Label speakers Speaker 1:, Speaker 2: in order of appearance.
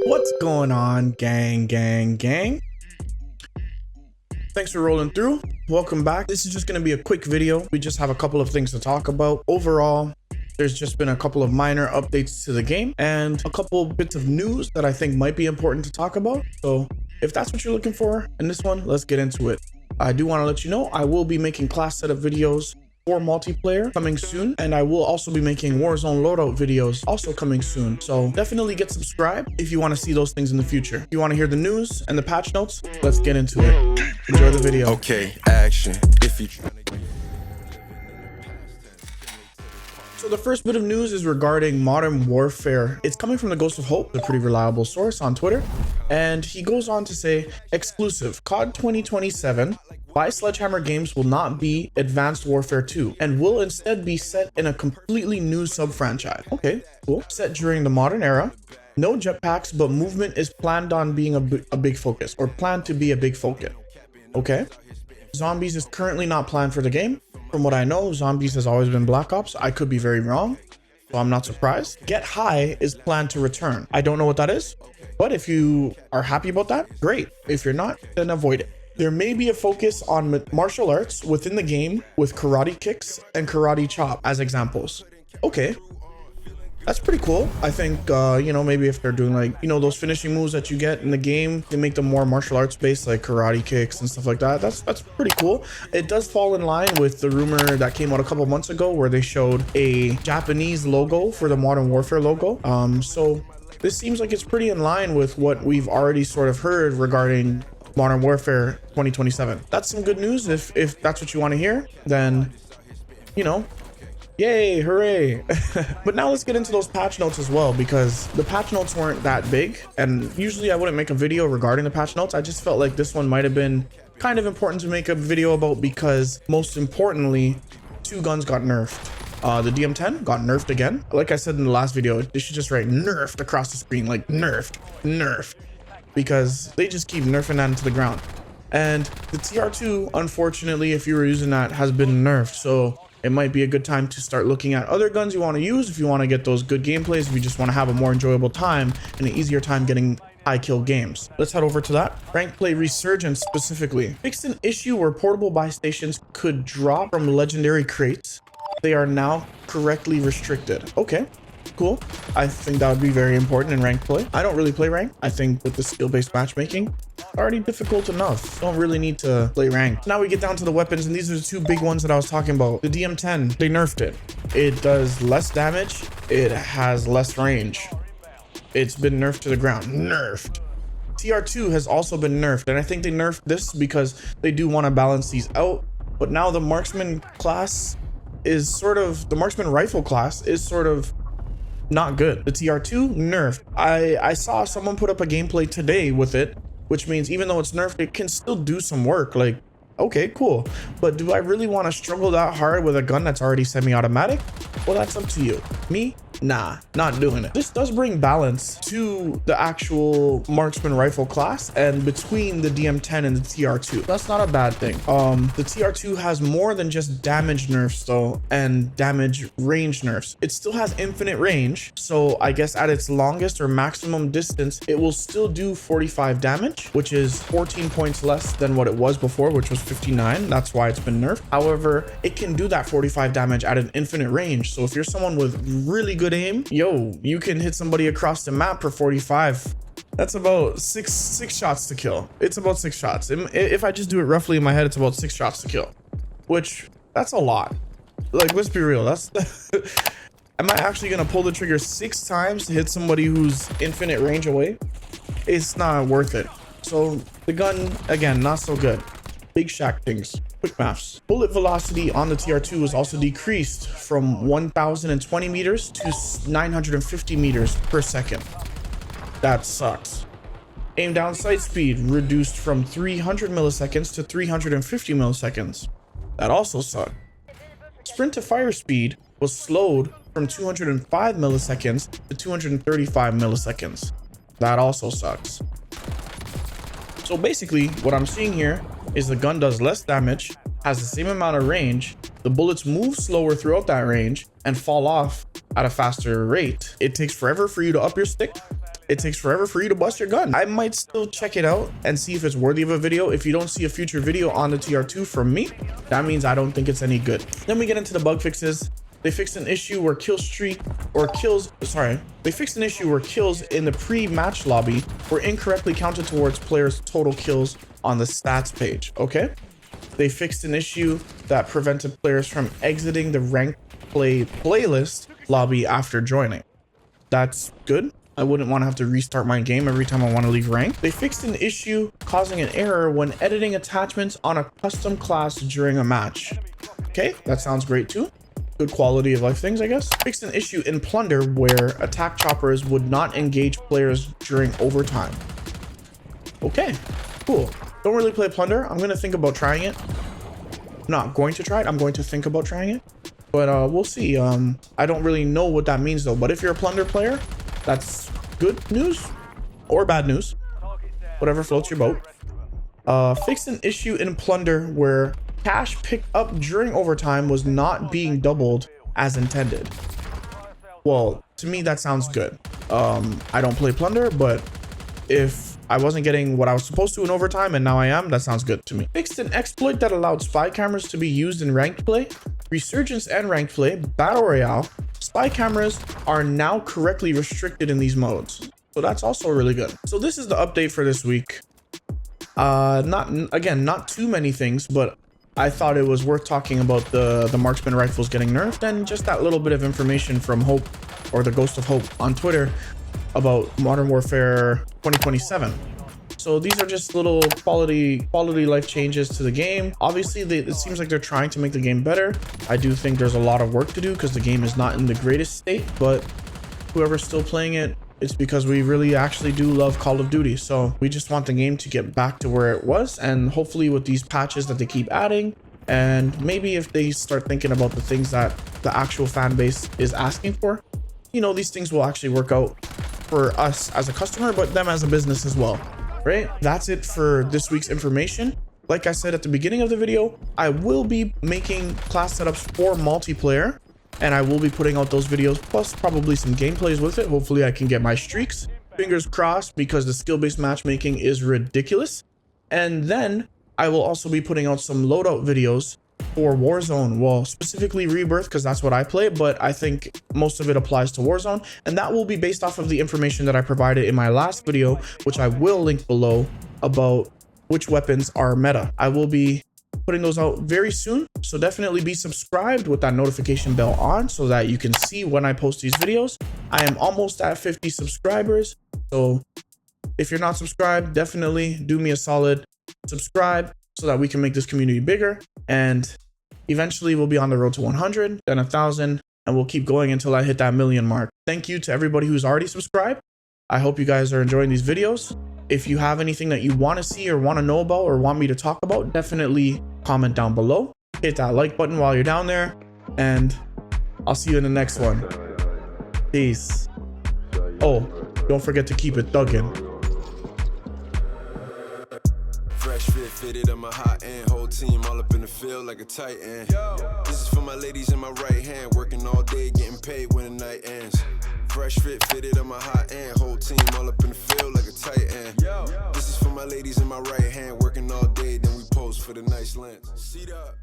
Speaker 1: What's going on, gang? Thanks for rolling through. Welcome back. This is just going to be a quick video. We just have a couple of things to talk about. Overall, there's just been a couple of minor updates to the game and a couple bits of news that I think might be important to talk about. So if that's what you're looking for in this one, let's get into it. I do want to let you know I will be making class setup videos for multiplayer coming soon, and I will also be making Warzone loadout videos also coming soon. So definitely get subscribed if you want to see those things in the future. If you want to hear the news and the patch notes, let's get into it. Enjoy the video.
Speaker 2: Okay, action. If you
Speaker 1: So the first bit of news is regarding Modern Warfare. It's coming from the Ghost of Hope, a pretty reliable source on Twitter. And he goes on to say, exclusive, COD 2027 by Sledgehammer Games will not be Advanced Warfare 2 and will instead be set in a completely new sub-franchise. Okay, cool. Set during the modern era. No jetpacks, but movement is planned on being a big focus, or planned to be a big focus. Okay. Zombies is currently not planned for the game. From what I know, Zombies has always been Black Ops. I could be very wrong, so I'm not surprised. Get High is planned to return. I don't know what that is, but if you are happy about that, great. If you're not, then avoid it. There may be a focus on martial arts within the game with karate kicks and karate chop as examples. Okay. That's pretty cool. I think, you know, maybe if they're doing like, you know, those finishing moves that you get in the game, they make them more martial arts based, like karate kicks and stuff like that. That's pretty cool. It does fall in line with the rumor that came out a couple months ago where they showed a Japanese logo for the Modern Warfare logo. So this seems like it's pretty in line with what we've already sort of heard regarding Modern Warfare 2027. That's some good news. If that's what you want to hear, then, you know, yay, hooray. But now let's get into those patch notes as well, because the patch notes weren't that big, and usually I wouldn't make a video regarding the patch notes. I just felt like this one might have been kind of important to make a video about, because most importantly, two guns got nerfed. The DM10 got nerfed again. Like I said in the last video, they should just write nerfed across the screen, like nerfed, because they just keep nerfing that into the ground. And the TR2, unfortunately, if you were using that, has been nerfed. So it might be a good time to start looking at other guns you want to use if you want to get those good gameplays, if you just want to have a more enjoyable time and an easier time getting high kill games. Let's head over to that. Rank play resurgence specifically. Fixed an issue where portable buy stations could drop from legendary crates. They are now correctly restricted. Okay, cool. I think that would be very important in ranked play. I don't really play rank. I think with the skill-based matchmaking, already difficult enough. Don't really need to play ranked. Now we get down to the weapons, and these are the two big ones that I was talking about. The DM10, they nerfed it. It does less damage. It has less range. It's been nerfed to the ground. Nerfed. TR2 has also been nerfed, and I think they nerfed this because they do want to balance these out. But now the marksman class is sort of, the marksman rifle class is sort of not good. The TR2 nerfed. I saw someone put up a gameplay today with it, which means even though it's nerfed, it can still do some work. Like, okay, cool. But do I really want to struggle that hard with a gun that's already semi-automatic? Well, that's up to you. Me? Nah, not doing it. This does bring balance to the actual marksman rifle class and between the DM10 and the TR2. That's not a bad thing. The TR2 has more than just damage nerfs though, and damage range nerfs. It still has infinite range. So I guess at its longest or maximum distance, it will still do 45 damage, which is 14 points less than what it was before, which was 59. That's why it's been nerfed. However, it can do that 45 damage at an infinite range. So if you're someone with really good aim, yo, you can hit somebody across the map for 45. That's about six shots to kill. It's about 6 shots. If I just do it roughly in my head, it's about 6 shots to kill, which that's a lot. Like, let's be real. That's am I actually gonna pull the trigger 6 times to hit somebody who's infinite range away? It's not worth it. So the gun, again, not so good. Big Shack things. Quick maths. Bullet velocity on the TR2 is also decreased from 1020 meters to 950 meters per second. That sucks. Aim down sight speed reduced from 300 milliseconds to 350 milliseconds. That also sucked. Sprint to fire speed was slowed from 205 milliseconds to 235 milliseconds. That also sucks. So basically, what I'm seeing here is the gun does less damage, has the same amount of range, the bullets move slower throughout that range, and fall off at a faster rate. It takes forever for you to up your stick, it takes forever for you to bust your gun. I might still check it out and see if it's worthy of a video. If you don't see a future video on the TR2 from me, that means I don't think it's any good. Then we get into the bug fixes. They fixed an issue where they fixed an issue where kills in the pre-match lobby were incorrectly counted towards players' total kills on the stats page. Okay. They fixed an issue that prevented players from exiting the ranked play playlist lobby after joining. That's good. I wouldn't want to have to restart my game every time I want to leave rank. They fixed an issue causing an error when editing attachments on a custom class during a match. Okay, that sounds great too. Good quality of life things, I guess. Fixed an issue in Plunder where attack choppers would not engage players during overtime. Okay, cool. Don't really play Plunder. I'm going to think about trying it. Not going to try it. I'm going to think about trying it. But we'll see. I don't really know what that means though. But if you're a Plunder player, that's good news or bad news. Whatever floats your boat. Fixed an issue in Plunder where cash picked up during overtime was not being doubled as intended. Well, to me, that sounds good. I don't play Plunder, but if I wasn't getting what I was supposed to in overtime and now I am, that sounds good to me. Fixed an exploit that allowed spy cameras to be used in ranked play, resurgence and ranked play, battle royale. Spy cameras are now correctly restricted in these modes. So that's also really good. So this is the update for this week. Not too many things, but I thought it was worth talking about the marksman rifles getting nerfed and just that little bit of information from Hope, or the Ghost of Hope on Twitter, about Modern Warfare 2027. So these are just little quality life changes to the game. Obviously, it seems like they're trying to make the game better. I do think there's a lot of work to do because the game is not in the greatest state, but whoever's still playing it, it's because we really actually do love Call of Duty. So we just want the game to get back to where it was, and hopefully with these patches that they keep adding, and maybe if they start thinking about the things that the actual fan base is asking for, you know, these things will actually work out for us as a customer, but them as a business as well, right? That's it for this week's information. Like I said at the beginning of the video, I will be making class setups for multiplayer, and I will be putting out those videos, plus probably some gameplays with it. Hopefully I can get my streaks. Fingers crossed, because the skill-based matchmaking is ridiculous. And then I will also be putting out some loadout videos for Warzone. Well, specifically Rebirth, because that's what I play, but I think most of it applies to Warzone. And that will be based off of the information that I provided in my last video, which I will link below, about which weapons are meta. I will be putting those out very soon, so definitely be subscribed with that notification bell on so that you can see when I post these videos. I am almost at 50 subscribers, so if you're not subscribed, definitely do me a solid, subscribe so that we can make this community bigger, and eventually we'll be on the road to 100, then 1,000, and we'll keep going until I hit that 1,000,000 mark. Thank you to everybody who's already subscribed. I hope you guys are enjoying these videos. If you have anything that you want to see or want to know about or want me to talk about, definitely comment down below. Hit that like button while you're down there, and I'll see you in the next one. Peace. Oh, don't forget to keep it thuggin'.
Speaker 2: Fresh fit fitted on my hot end, whole team all up in the field like a tight end. This is for my ladies in my right hand, working all day, getting paid when the night ends. Fresh fit fitted on my hot end, whole team all up in the field like a tight end. This is for my ladies in my right hand, working all day, then we pose for the nice lens. Seat up.